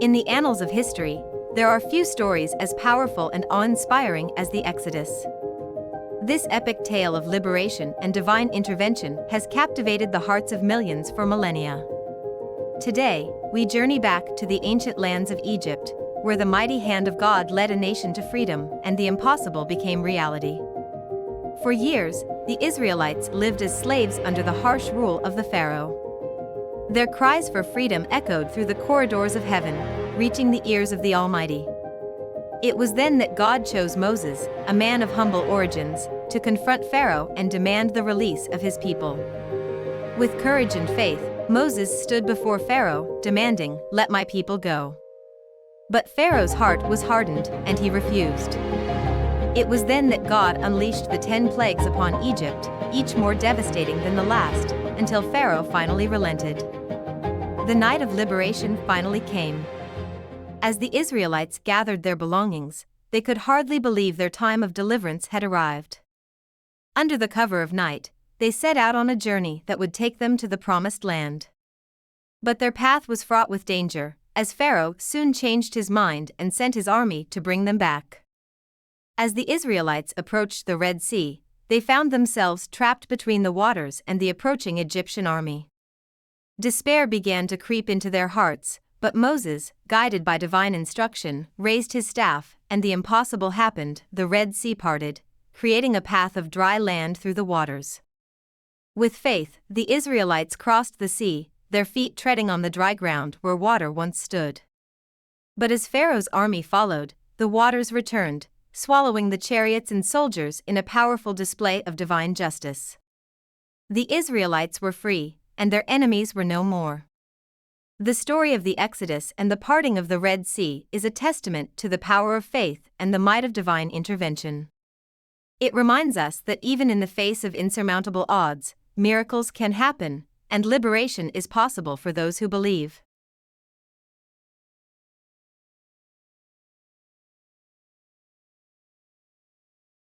In the annals of history, there are few stories as powerful and awe-inspiring as the Exodus. This epic tale of liberation and divine intervention has captivated the hearts of millions for millennia. Today, we journey back to the ancient lands of Egypt, where the mighty hand of God led a nation to freedom and the impossible became reality. For years, the Israelites lived as slaves under the harsh rule of the Pharaoh. Their cries for freedom echoed through the corridors of heaven, reaching the ears of the Almighty. It was then that God chose Moses, a man of humble origins, to confront Pharaoh and demand the release of his people. With courage and faith, Moses stood before Pharaoh, demanding, "Let my people go." But Pharaoh's heart was hardened, and he refused. It was then that God unleashed the 10 plagues upon Egypt, each more devastating than the last, until Pharaoh finally relented. The night of liberation finally came. As the Israelites gathered their belongings, they could hardly believe their time of deliverance had arrived. Under the cover of night, they set out on a journey that would take them to the promised land. But their path was fraught with danger, as Pharaoh soon changed his mind and sent his army to bring them back. As the Israelites approached the Red Sea, they found themselves trapped between the waters and the approaching Egyptian army. Despair began to creep into their hearts, but Moses, guided by divine instruction, raised his staff, and the impossible happened. The Red Sea parted, creating a path of dry land through the waters. With faith, the Israelites crossed the sea, their feet treading on the dry ground where water once stood. But as Pharaoh's army followed, the waters returned, swallowing the chariots and soldiers in a powerful display of divine justice. The Israelites were free, and their enemies were no more. The story of the Exodus and the parting of the Red Sea is a testament to the power of faith and the might of divine intervention. It reminds us that even in the face of insurmountable odds, miracles can happen, and liberation is possible for those who believe.